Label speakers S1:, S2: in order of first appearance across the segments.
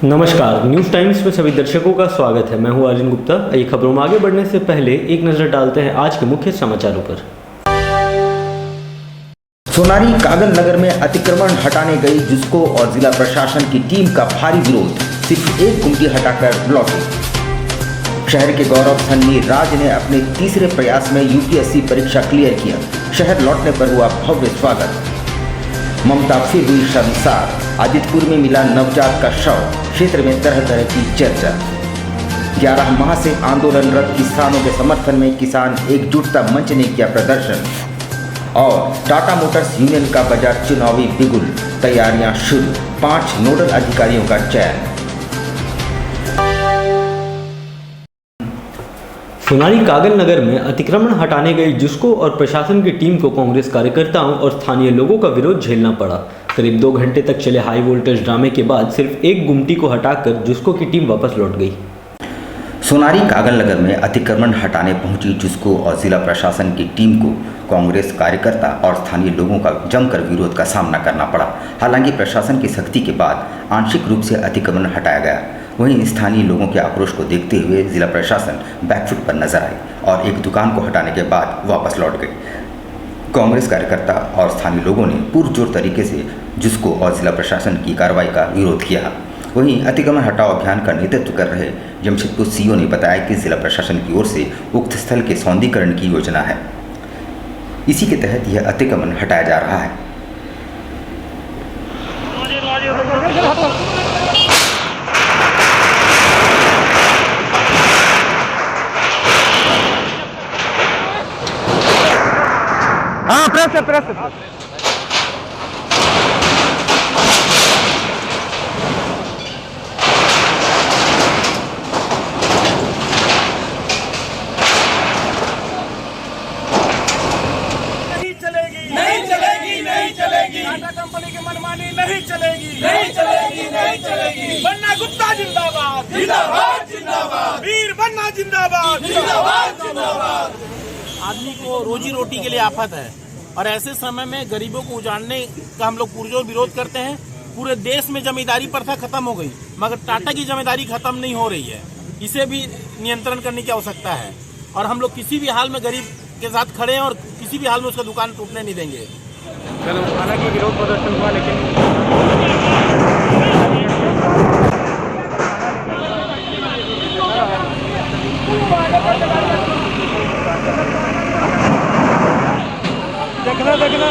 S1: नमस्कार, news times में सभी दर्शकों का स्वागत है। मैं हूं अर्जुन गुप्ता। ये खबरों में आगे बढ़ने से पहले एक नज़र डालते हैं आज के मुख्य समाचारों पर।
S2: सोनारी कागल नगर में अतिक्रमण हटाने गई जिसको और जिला प्रशासन की टीम का भारी विरोध, सिर्फ एक गुमटी हटाकर लौटे। शहर के गौरव सन्नी राज ने अपने तीसरे प्रयास में यूपीएससी परीक्षा क्लियर किया। शहर लौटने पर हुआ भव्य स्वागत। ममता फिर हुई शर्मसार। आदित्यपुर में मिला नवजात का शव। क्षेत्र में तरह तरह की चर्चा। 11 माह से आंदोलनरत किसानों के समर्थन में किसान एकजुटता मंच ने किया प्रदर्शन। और टाटा मोटर्स यूनियन का बजा चुनावी बिगुल, तैयारियां शुरू। 5 नोडल अधिकारियों का चयन।
S1: सोनारी कागल नगर में अतिक्रमण हटाने गई जिसको और प्रशासन की टीम को कांग्रेस कार्यकर्ताओं और स्थानीय लोगों का विरोध झेलना पड़ा। करीब 2 घंटे तक चले हाई वोल्टेज ड्रामे के बाद सिर्फ एक गुमटी को हटाकर जिसको की टीम वापस लौट गई।
S2: सोनारी कागल नगर में अतिक्रमण हटाने पहुंची जिसको और जिला प्रशासन की टीम को कांग्रेस कार्यकर्ता और स्थानीय लोगों का जमकर विरोध का सामना करना पड़ा। हालांकि प्रशासन की सख्ती के बाद आंशिक रूप से अतिक्रमण हटाया गया। वहीं स्थानीय लोगों के आक्रोश को देखते हुए जिला प्रशासन बैकफुट पर नजर आई और एक दुकान को हटाने के बाद वापस लौट गई। कांग्रेस कार्यकर्ता और स्थानीय लोगों ने पुरजोर तरीके से जिसको और जिला प्रशासन की कार्रवाई का विरोध किया। वहीं अतिक्रमण हटाओ अभियान का नेतृत्व कर रहे जमशेदपुर सीओ ने बताया कि जिला प्रशासन की ओर से उक्त स्थल के सौंदर्यीकरण की योजना है। इसी के तहत यह अतिक्रमण हटाया जा रहा है।
S3: हाँ, प्रेस
S4: टाटा कंपनी की मनमानी नहीं चलेगी। बन्ना गुप्ता जिंदाबाद, वीर बन्ना जिंदाबाद।
S5: आदमी को रोजी रोटी के लिए आफत है और ऐसे समय में गरीबों को उजाड़ने का हम लोग पुरजोर विरोध करते हैं। पूरे देश में जमींदारी प्रथा खत्म हो गई, मगर टाटा की जमींदारी खत्म नहीं हो रही है। इसे भी नियंत्रण करने की आवश्यकता है और हम लोग किसी भी हाल में गरीब के साथ खड़े हैं और किसी भी हाल में उसका दुकान टूटने नहीं देंगे।
S3: हालांकि विरोध प्रदर्शन हुआ, लेकिन देखना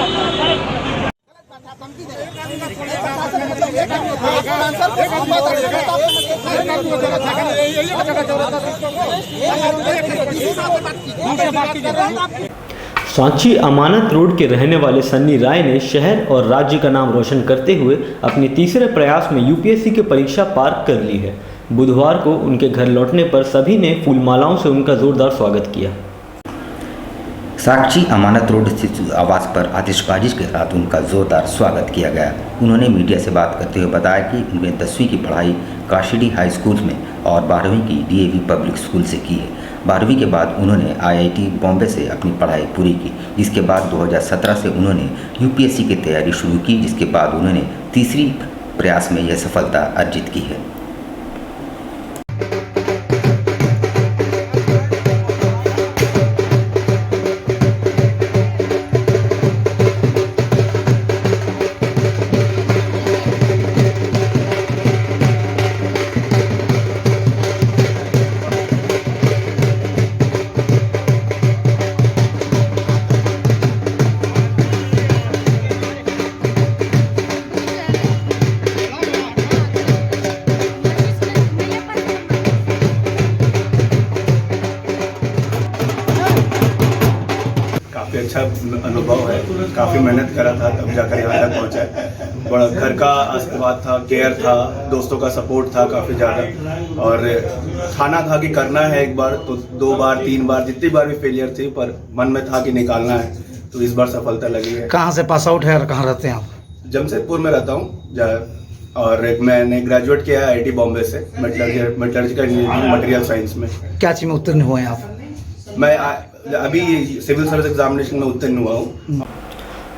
S1: सांची अमानत रोड के रहने वाले सन्नी राय ने शहर और राज्य का नाम रोशन करते हुए अपने तीसरे प्रयास में यूपीएससी की परीक्षा पार कर ली है। बुधवार को उनके घर लौटने पर सभी ने फूलमालाओं से उनका जोरदार स्वागत किया।
S2: सांची अमानत रोड स्थित आवास पर आतिशबाजी के साथ उनका जोरदार स्वागत किया गया। उन्होंने मीडिया से बात करते हुए बताया कि उन्होंने 10वीं की पढ़ाई काशीडी हाई स्कूल में और 12वीं की डीएवी पब्लिक स्कूल से की है। 12वीं के बाद उन्होंने आईआईटी बॉम्बे से अपनी पढ़ाई पूरी की, जिसके बाद 2017 से उन्होंने यूपीएससी की तैयारी शुरू की, जिसके बाद उन्होंने तीसरी प्रयास में यह सफलता अर्जित की है।
S6: काफ़ी अच्छा अनुभव है। काफ़ी मेहनत करा था तब जाकर यहाँ तक पहुँचा है। बड़ा घर का आशीर्वाद था, केयर था, दोस्तों का सपोर्ट था काफ़ी ज़्यादा, और ठाना था कि करना है एक बार तो 2 बार 3 बार जितनी बार भी फेलियर थी, पर मन में था कि निकालना है, तो इस बार सफलता लगी है।
S3: कहाँ से पास आउट है और कहाँ रहते हैं आप?
S6: जमशेदपुर में रहता हूँ और मैंने ग्रेजुएट किया है आईआईटी बॉम्बे से मेटलर्जिकल इंजीनियरिंग मटेरियल साइंस में।
S3: क्या चीज में उत्तीर्ण हुए हैं आप?
S6: मैं अभी सिविल सर्विस एग्जामिनेशन में उत्तीर्ण हुआ हूँ।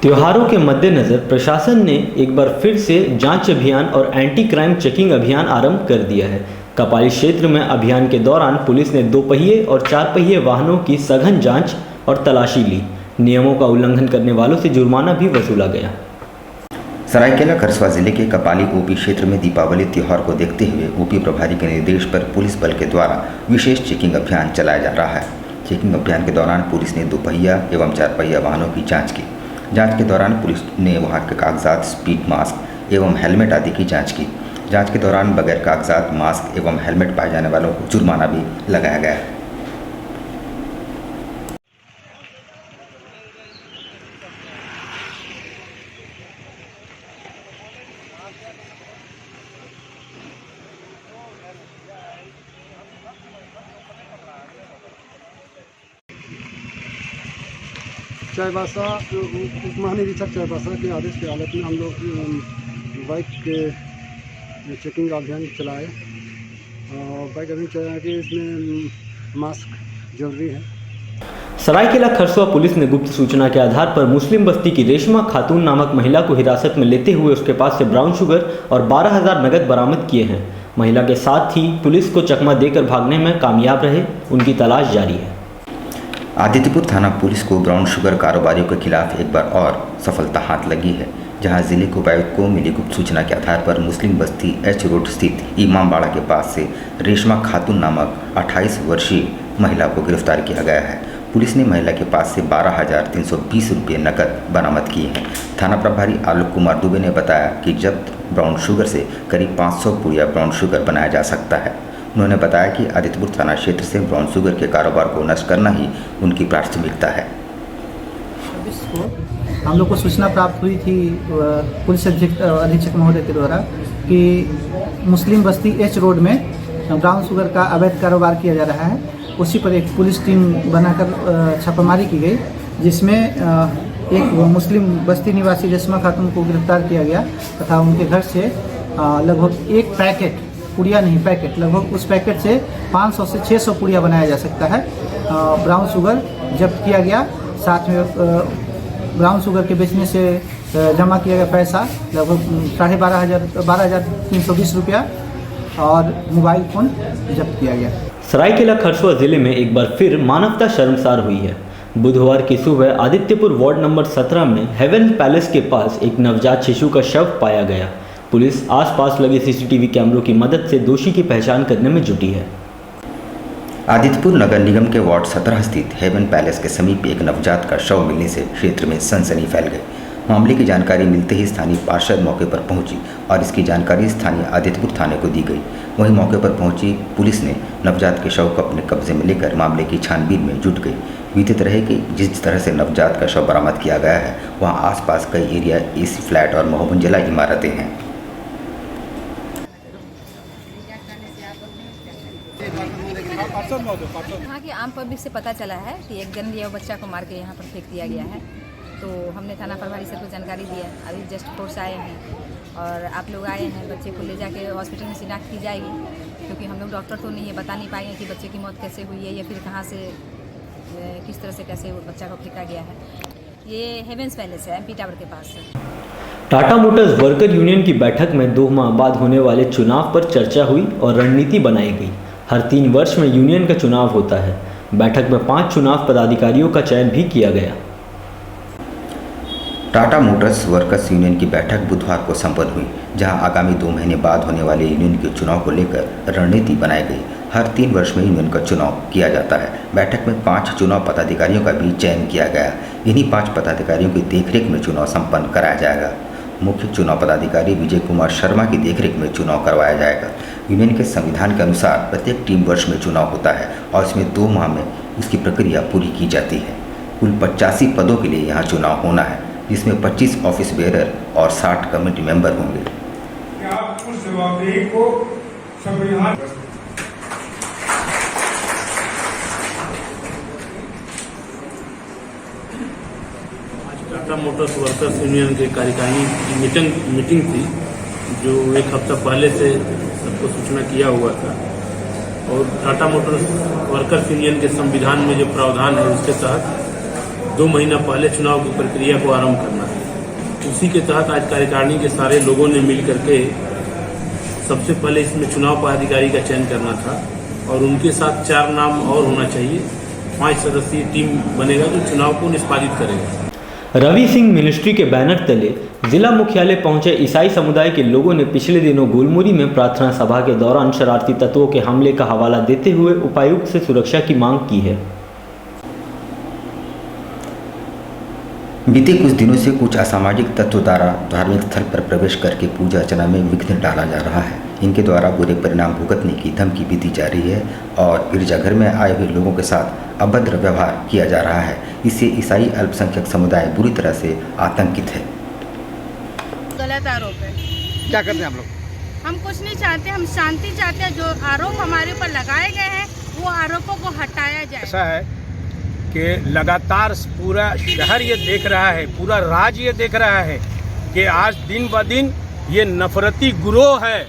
S1: त्योहारों के मद्देनज़र प्रशासन ने एक बार फिर से जांच अभियान और एंटी क्राइम चेकिंग अभियान आरंभ कर दिया है। कपाली क्षेत्र में अभियान के दौरान पुलिस ने 2 पहिए और 4 पहिए वाहनों की सघन जांच और तलाशी ली। नियमों का उल्लंघन करने वालों से जुर्माना भी वसूला गया।
S2: सरायकेला खरसुआ जिले के कपाली ओपी क्षेत्र में दीपावली त्यौहार को देखते हुए ओपी प्रभारी के निर्देश पर पुलिस बल के द्वारा विशेष चेकिंग अभियान चलाया जा रहा है। चेकिंग अभियान के दौरान पुलिस ने 2 पहिया एवं 4 पहिया वाहनों की जांच की। जांच के दौरान पुलिस ने वहां के कागजात, स्पीड मास्क एवं हेलमेट आदि की जांच की। जांच के दौरान बगैर कागजात, मास्क एवं हेलमेट पाए जाने वालों को जुर्माना भी लगाया गया है।
S7: चाईबासा उप महानिरीक्षक चाईबासा के आदेश के हालत में हम लोग बाइक के चेकिंग का अभियान चलाए और बाइक अभियान चला के इसमें मास्क जरूरी है।
S1: सरायकेला खरसुआ पुलिस ने गुप्त सूचना के आधार पर मुस्लिम बस्ती की रेशमा खातून नामक महिला को हिरासत में लेते हुए उसके पास से ब्राउन शुगर और 12,000 नकद बरामद किए हैं। महिला के साथ ही पुलिस को चकमा देकर भागने में कामयाब रहे, उनकी तलाश जारी है।
S2: आदित्यपुर थाना पुलिस को ब्राउन शुगर कारोबारियों के खिलाफ एक बार और सफलता हाथ लगी है, जहां जिले के उपायुक्त को मिली गुप्त सूचना के आधार पर मुस्लिम बस्ती एच रोड स्थित इमामबाड़ा के पास से रेशमा खातून नामक 28 वर्षीय महिला को गिरफ्तार किया गया है। पुलिस ने महिला के पास से 12,320 रुपये नकद बरामद किए हैं। थाना प्रभारी आलोक कुमार दुबे ने बताया कि जब्त ब्राउन शुगर से करीब 500 पुड़िया ब्राउन शुगर बनाया जा सकता है। उन्होंने बताया कि आदित्यपुर थाना क्षेत्र से ब्राउन शुगर के कारोबार को नष्ट करना ही उनकी प्राथमिकता है।
S8: हम लोग को सूचना प्राप्त हुई थी पुलिस अधीक्षक महोदय के द्वारा कि मुस्लिम बस्ती एच रोड में ब्राउन शुगर का अवैध कारोबार किया जा रहा है। उसी पर एक पुलिस टीम बनाकर छापामारी की गई, जिसमें एक मुस्लिम बस्ती निवासी रेशमा खातून को गिरफ्तार किया गया तथा उनके घर से लगभग 1 पैकेट, पुड़िया नहीं पैकेट, लगभग उस पैकेट से 500 से 600 पुड़िया बनाया जा सकता है। ब्राउन शुगर जब्त किया गया। साथ में ब्राउन शुगर के बेचने से जमा किया गया पैसा लगभग 12,320 रुपया और मोबाइल फ़ोन जब्त किया गया।
S1: सरायकेला खरसुआ जिले में एक बार फिर मानवता शर्मसार हुई है। बुधवार की सुबह आदित्यपुर वार्ड नंबर 17 में हेवन पैलेस के पास एक नवजात शिशु का शव पाया गया। पुलिस आसपास लगे सीसीटीवी कैमरों की मदद से दोषी की पहचान करने में जुटी है।
S2: आदित्यपुर नगर निगम के वार्ड 17 स्थित हेवन पैलेस के समीप एक नवजात का शव मिलने से क्षेत्र में सनसनी फैल गई। मामले की जानकारी मिलते ही स्थानीय पार्षद मौके पर पहुंची और इसकी जानकारी स्थानीय आदित्यपुर थाने को दी गई। वहीं मौके पर पहुंची पुलिस ने नवजात के शव को अपने कब्जे में लेकर मामले की छानबीन में जुट गई। विदित रहे कि जिस तरह से नवजात का शव बरामद किया गया है, वहाँ आसपास कई एरिया एसी फ्लैट और बहुमंजिला इमारतें हैं।
S9: यहाँ की आम पब्लिक से पता चला है कि एक जन्मदिया बच्चा को मार के यहाँ पर फेंक दिया गया है, तो हमने थाना प्रभारी सर को जानकारी दिया। अभी जस्ट फोर्स आए हैं और आप लोग आए हैं। बच्चे को ले जाके हॉस्पिटल में शिनाख्त की जाएगी, क्योंकि हम लोग डॉक्टर तो नहीं है, बता नहीं पाएंगे कि बच्चे की मौत कैसे हुई है या फिर कहाँ से किस तरह से कैसे बच्चा को फेंका गया है। ये हेवेंस पैलेस है, MP टावर के पास है।
S1: टाटा मोटर्स वर्कर यूनियन की बैठक में 2 माह बाद होने वाले चुनाव पर चर्चा हुई और रणनीति बनाई गई। हर 3 वर्ष में यूनियन का चुनाव होता है। बैठक में 5 चुनाव पदाधिकारियों का चयन भी किया गया।
S2: टाटा मोटर्स वर्कर्स यूनियन की बैठक बुधवार को संपन्न हुई, जहां आगामी 2 महीने बाद होने वाले यूनियन के चुनाव को लेकर रणनीति बनाई गई। हर 3 वर्ष में यूनियन का चुनाव किया जाता है। बैठक में 5 चुनाव पदाधिकारियों का भी चयन किया गया। इन्हीं 5 पदाधिकारियों की देखरेख में चुनाव संपन्न कराया जाएगा। मुख्य चुनाव पदाधिकारी विजय कुमार शर्मा की देखरेख में चुनाव करवाया जाएगा। यूनियन के संविधान के अनुसार प्रत्येक 3 वर्ष में चुनाव होता है और इसमें 2 माह में इसकी प्रक्रिया पूरी की जाती है। कुल 85 पदों के लिए यहाँ चुनाव होना है, जिसमें 25 ऑफिस बेयरर और 60 कमेटी मेंबर होंगे।
S5: टाटा मोटर्स वर्कर्स यूनियन के कार्यकारिणी की मीटिंग थी, जो 1 हफ्ता पहले से सबको सूचना किया हुआ था। और टाटा मोटर्स वर्कर्स यूनियन के संविधान में जो प्रावधान है, उसके तहत 2 महीना पहले चुनाव की प्रक्रिया को आरंभ करना है। उसी के तहत आज कार्यकारिणी के सारे लोगों ने मिल करके सबसे पहले इसमें चुनाव पदाधिकारी का चयन करना था और उनके साथ 4 नाम और होना चाहिए। 5 सदस्यीय टीम बनेगा जो चुनाव को निष्पादित करेगा।
S1: रवि सिंह मिनिस्ट्री के बैनर तले जिला मुख्यालय पहुंचे ईसाई समुदाय के लोगों ने पिछले दिनों गुलमुरी में प्रार्थना सभा के दौरान शरारती तत्वों के हमले का हवाला देते हुए उपायुक्त से सुरक्षा की मांग की है।
S2: बीते कुछ दिनों से कुछ असामाजिक तत्व द्वारा धार्मिक स्थल पर प्रवेश करके पूजा अर्चना में विघ्न डाला जा रहा है। इनके द्वारा बुरे परिणाम भुगतने की धमकी भी दी जा रही है और गिरजाघर में आए हुए लोगों के साथ अभद्र व्यवहार किया जा रहा है। इससे ईसाई अल्पसंख्यक समुदाय बुरी तरह से आतंकित है।
S10: गलत आरोप है।
S3: क्या करते हैं आप लोग?
S10: हम कुछ नहीं चाहते, हम शांति चाहते हैं। जो आरोप हमारे ऊपर लगाए गए हैं वो आरोपों को हटाया जाए।
S4: ऐसा है कि लगातार पूरा शहर ये देख रहा है, पूरा राज्य ये देख रहा है कि आज दिन ब दिन ये नफरती गिरोह है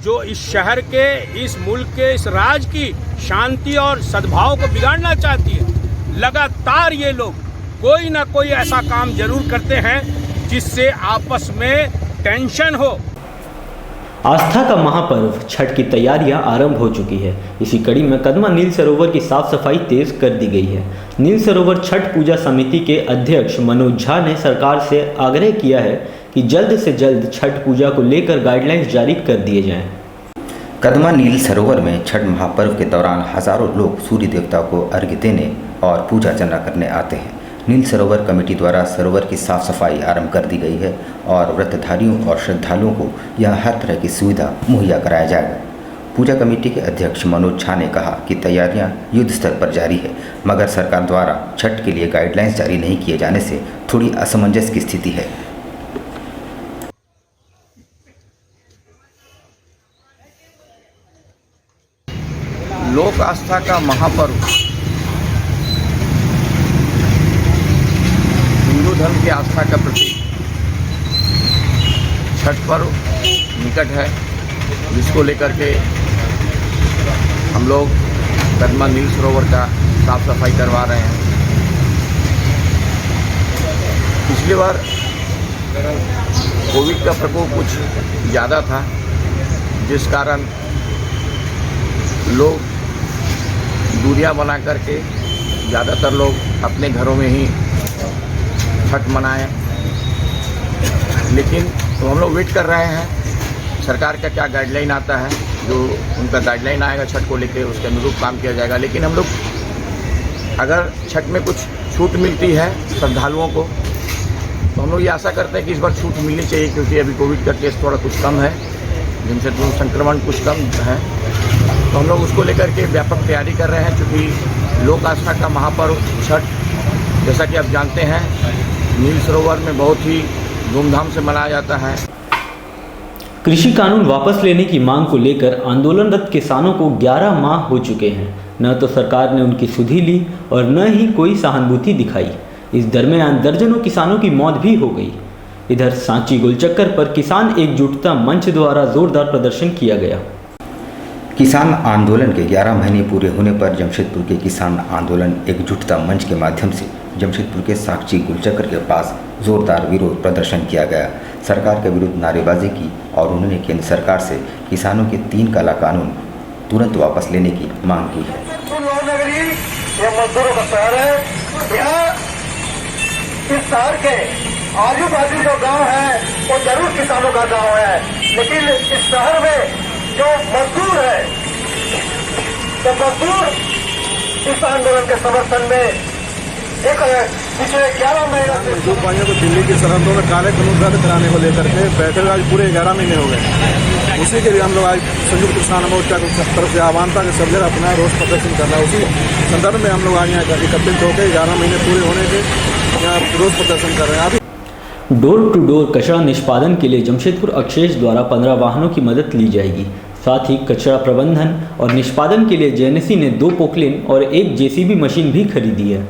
S4: जो इस शहर के, इस मुल्क के, इस राज्य की शांति और सद्भाव को बिगाड़ना चाहती है। लगातार ये लोग कोई ना कोई ऐसा काम जरूर करते हैं जिससे आपस में टेंशन हो।
S1: आस्था का महापर्व छठ की तैयारियां आरंभ हो चुकी है। इसी कड़ी में कदमा नील सरोवर की साफ सफाई तेज कर दी गई है। नील सरोवर छठ पूजा समिति के अध्यक्ष मनोज झा ने सरकार से आग्रह किया है कि जल्द से जल्द छठ पूजा को लेकर गाइडलाइंस जारी कर दिए जाएं।
S2: कदमा नील सरोवर में छठ महापर्व के दौरान हजारों लोग सूर्य देवता को अर्घ्य देने और पूजा अर्चना करने आते हैं। नील सरोवर कमेटी द्वारा सरोवर की साफ सफाई आरंभ कर दी गई है और व्रतधारियों और श्रद्धालुओं को यहां हर तरह की सुविधा मुहैया कराया जाएगा। पूजा कमेटी के अध्यक्ष मनोज झा ने कहा कि तैयारियां युद्ध स्तर पर जारी है, मगर सरकार द्वारा छठ के लिए गाइडलाइंस जारी नहीं किए जाने से थोड़ी असमंजस की स्थिति है।
S4: लोक आस्था का महापर्व हिंदू धर्म की आस्था का प्रतीक छठ पर्व निकट है, जिसको लेकर के हम लोग कदमा नील सरोवर का साफ सफाई करवा रहे हैं। पिछली बार कोविड का प्रकोप कुछ ज़्यादा था, जिस कारण लोग दूरियां बना करके ज़्यादातर लोग अपने घरों में ही छठ मनाएं। लेकिन तो हम लोग वेट कर रहे हैं सरकार का क्या गाइडलाइन आता है। जो उनका गाइडलाइन आएगा छठ को लेकर उसके अनुरूप काम किया जाएगा। लेकिन हम लोग अगर छठ में कुछ छूट मिलती है श्रद्धालुओं को, तो हम लोग ये आशा करते हैं कि इस बार छूट मिलनी चाहिए, क्योंकि अभी कोविड का केस थोड़ा कुछ कम है, जिनसे संक्रमण कुछ कम है। तो हम लोग उसको लेकर के व्यापक तैयारी कर रहे हैं। चूँकि लोक आस्था का महापर्व छठ, जैसा कि आप जानते हैं, नील सरोवर में बहुत ही धूमधाम से मनाया जाता है।
S1: कृषि कानून वापस लेने की मांग को लेकर आंदोलनरत किसानों को 11 माह हो चुके हैं। न तो सरकार ने उनकी सुधि ली और न ही कोई सहानुभूति दिखाई। इस दरमियान दर्जनों किसानों की मौत भी हो गई। इधर सांची गोलचक्कर पर किसान एकजुटता मंच द्वारा जोरदार प्रदर्शन किया गया।
S2: किसान आंदोलन के 11 महीने पूरे होने पर जमशेदपुर के किसान आंदोलन एकजुटता मंच के माध्यम से जमशेदपुर के साक्षी गुलचक्कर के पास जोरदार विरोध प्रदर्शन किया गया। सरकार के विरुद्ध नारेबाजी की और उन्होंने केंद्र सरकार से किसानों के 3 काला कानून तुरंत वापस लेने की मांग की है।
S11: ये मजदूरों का शहर है। यहाँ इस शहर के आजू बाजू जो गांव है वो जरूर किसानों का गांव है, लेकिन इस शहर में जो मजदूर है, तो मजदूर इस आंदोलन के समर्थन में एक पिछले 11 महीने से
S7: मजदूर भाइयों को दिल्ली की सरहदों में काले कानून रद्द कराने को लेकर के बैठे हुए आज पूरे 11 महीने हो गए। उसी के लिए हम लोग आज संयुक्त किसान मोर्चा की तरफ से आह्वान था कि सब जगह अपना रोष प्रदर्शन करना। उसी संदर्भ में हम लोग आज यहाँ एकत्रित होकर 11 महीने पूरे होने के यहाँ रोष प्रदर्शन कर रहे हैं। अभी
S1: डोर टू डोर कचरा निष्पादन के लिए जमशेदपुर अक्षेश द्वारा 15 वाहनों की मदद ली जाएगी। साथ ही कचरा प्रबंधन और निष्पादन के लिए जेएनएससी ने 2 पोकलेन और 1 जेसीबी मशीन भी खरीदी है।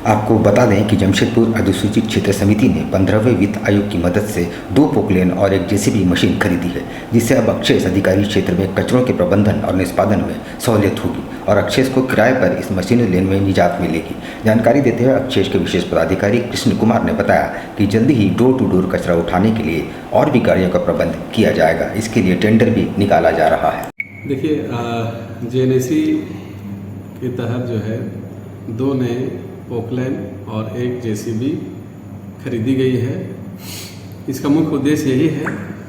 S2: आपको बता दें कि जमशेदपुर अधिसूचित क्षेत्र समिति ने 15वें वित्त आयोग की मदद से 2 पोकलेन और एक जेसीबी मशीन खरीदी है, जिससे अब अक्षेस अधिकारी क्षेत्र में कचरों के प्रबंधन और निष्पादन में सहूलियत होगी और अक्षेस को किराए पर इस मशीन लेन में निजात मिलेगी। जानकारी देते हुए अक्षेस के विशेष पदाधिकारी कृष्ण कुमार ने बताया कि जल्दी ही डोर टू डोर कचरा उठाने के लिए और भी गाड़ियों का प्रबंध किया जाएगा। इसके लिए टेंडर भी निकाला जा रहा है।
S12: देखिए, जेएनएसी के तहत जो है 2 नए पोकलैन और एक जेसीबी खरीदी गई है। इसका मुख्य उद्देश्य यही है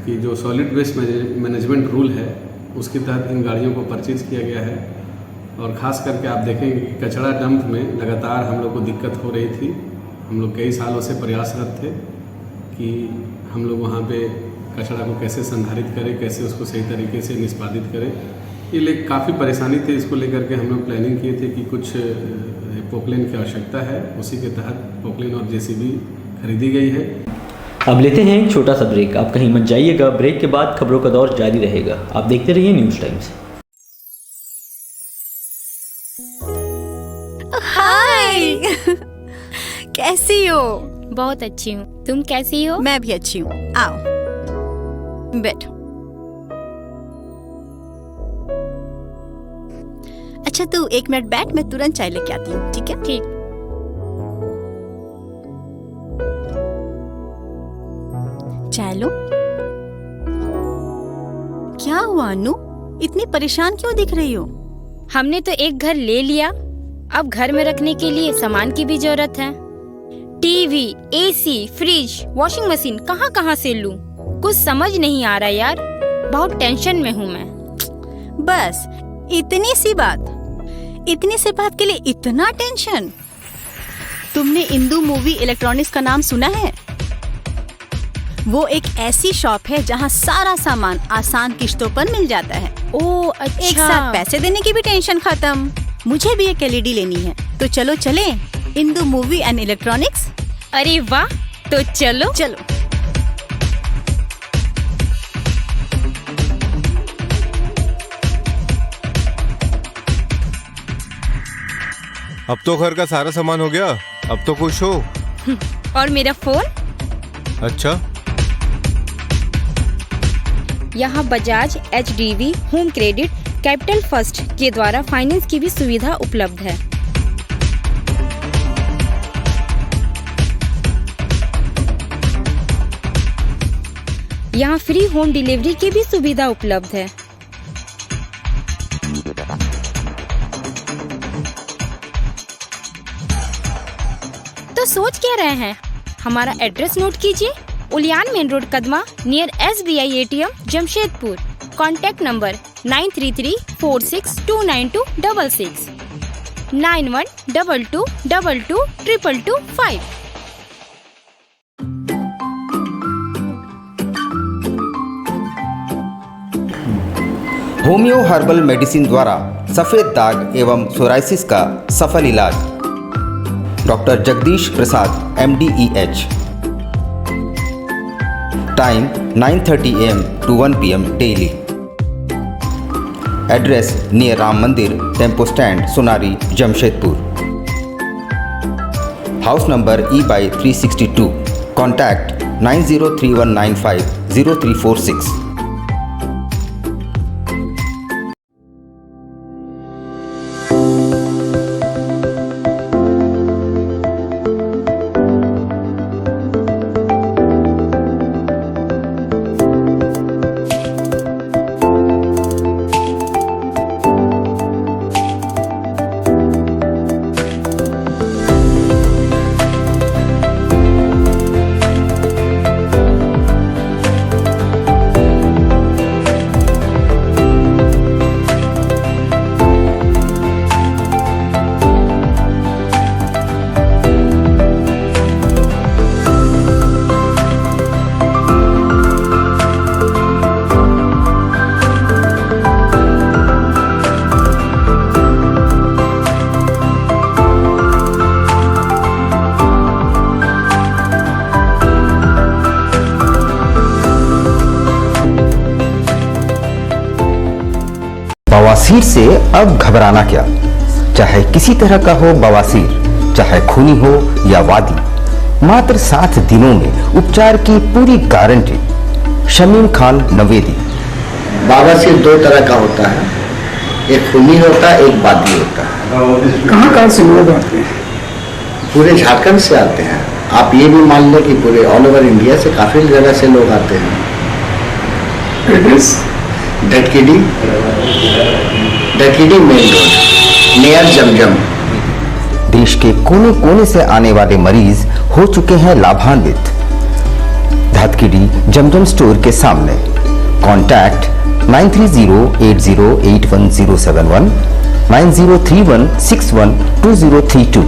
S12: कि जो सॉलिड वेस्ट मैनेजमेंट रूल है उसके तहत इन गाड़ियों को परचेज किया गया है। और ख़ास करके आप देखेंगे कि कचरा डंप में लगातार हम लोग को दिक्कत हो रही थी। हम लोग कई सालों से प्रयासरत थे कि हम लोग वहाँ पे कचरा को कैसे संधारित करें, कैसे उसको सही तरीके से निष्पादित करें। ये काफ़ी परेशानी थी, इसको लेकर के हम लोग प्लानिंग किए थे कि कुछ पोकलेन की आवश्यकता है, उसी के तहत पोकलेन और जेसीबी खरीदी गई है।
S1: अब लेते हैं एक छोटा सा ब्रेक। आप कहीं मत जाइएगा, ब्रेक के बाद खबरों का दौर जारी रहेगा। आप देखते रहिए न्यूज़ टाइम्स।
S13: हाय कैसी हो?
S10: बहुत अच्छी हूँ, तुम कैसी हो?
S13: मैं भी अच्छी हूँ। आओ बैठो। अच्छा तू 1 मिनट बैठ, मैं तुरंत चाय लेके आती हूँ। ठीक है?
S10: ठीक।
S13: चाय लो। क्या हुआ अनु, इतनी परेशान क्यों दिख रही हो?
S10: हमने तो एक घर ले लिया, अब घर में रखने के लिए सामान की भी जरूरत है। TV, AC, fridge, washing machine कहाँ कहाँ से लूं? कुछ समझ नहीं आ रहा यार, बहुत टेंशन में हूँ मैं।
S13: बस इतनी सी बात के लिए इतना टेंशन? तुमने इंदु मूवी इलेक्ट्रॉनिक्स का नाम सुना है? वो एक ऐसी शॉप है जहाँ सारा सामान आसान किश्तों पर मिल जाता है।
S10: ओह अच्छा।
S13: एक साथ पैसे देने की भी टेंशन खत्म। मुझे भी एक एलईडी लेनी है, तो चलो चले इंदु मूवी एंड इलेक्ट्रॉनिक्स।
S10: अरे वाह, तो चलो
S13: चलो।
S14: अब तो घर का सारा सामान हो गया, अब तो खुश हो?
S10: और मेरा फोन?
S14: अच्छा।
S10: यहाँ Bajaj, HDB, home credit, capital first के द्वारा फाइनेंस की भी सुविधा उपलब्ध है। यहाँ फ्री होम डिलीवरी की भी सुविधा उपलब्ध है। तो सोच क्या रहे हैं? हमारा एड्रेस नोट कीजिए। Uliyan main road, Kadma, near SBI ATM, Jamshedpur. Contact number 9334629266 9122222225।
S2: Homeo herbal medicine द्वारा सफ़ेद दाग एवं सोराइसिस का सफल इलाज। Doctor Jagdish Prasad MD EH। Time 9:30 AM to 1 PM daily. Address near Ram Mandir, tempo stand, Sonari, Jamshedpur. House number E/362। Contact 9031950346। बवासीर से अब घबराना क्या, चाहे किसी तरह का हो बवासीर, चाहे खूनी हो या वादी। मात्र 7 दिनों में उपचार की पूरी गारंटी। शमीम खान नवेदी।
S15: बवासीर 2 तरह का होता है, एक खूनी होता है, एक वादी होता है।
S7: कहाँ से लोग आते हैं?
S15: पूरे झारखंड से आते हैं। आप ये भी मान लें कि पूरे ऑल ओवर इंडिया से काफी जगह से लोग आते हैं। ढटकीडी मेन रोड नियर जमजम।
S2: देश के कोने कोने से आने वाले मरीज हो चुके हैं लाभान्वित। धतकीडी जमजम स्टोर के सामने। Contact 9308081071 9031612032।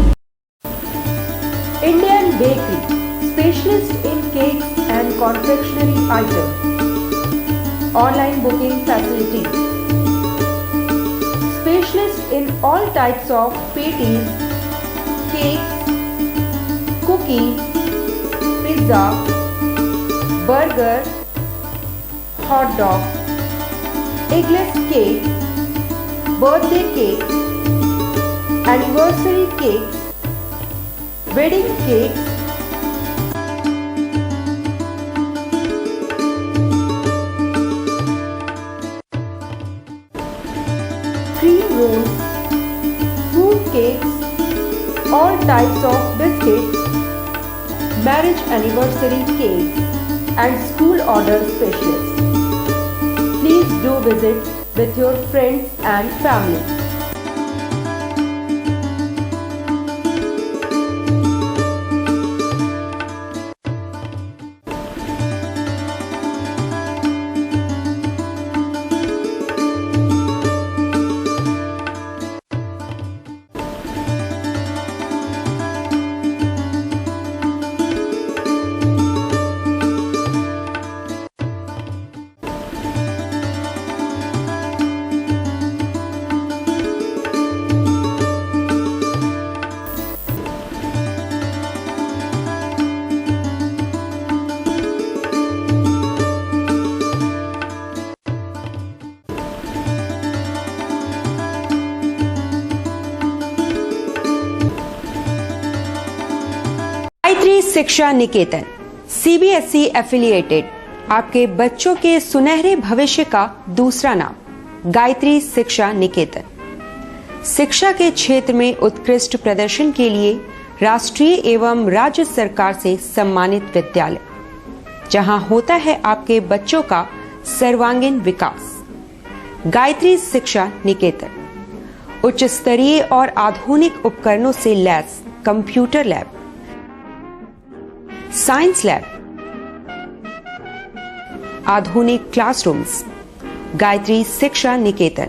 S16: Indian Bakery, specialist in cakes and confectionery items. Online booking facility. Specialist in all types of patties, cakes, cookies, pizza, burger, hot dog, eggless cake, birthday cake, anniversary cakes, wedding cakes, cream rolls, fruit cakes, all types of biscuits, marriage anniversary cakes, and school order specialists. Please do visit with your friends and family.
S17: Gayatri शिक्षा निकेतन CBSE affiliated आपके बच्चों के सुनहरे भविष्य का दूसरा नाम गायत्री शिक्षा निकेतन। शिक्षा के क्षेत्र में उत्कृष्ट प्रदर्शन के लिए राष्ट्रीय एवं राज्य सरकार से सम्मानित विद्यालय, जहां होता है आपके बच्चों का सर्वांगीण विकास। गायत्री शिक्षा निकेतन उच्च स्तरीय और आधुनिक उपकरणों से lace computer lab, science lab, आधुनिक क्लासरूम्स। गायत्री शिक्षा निकेतन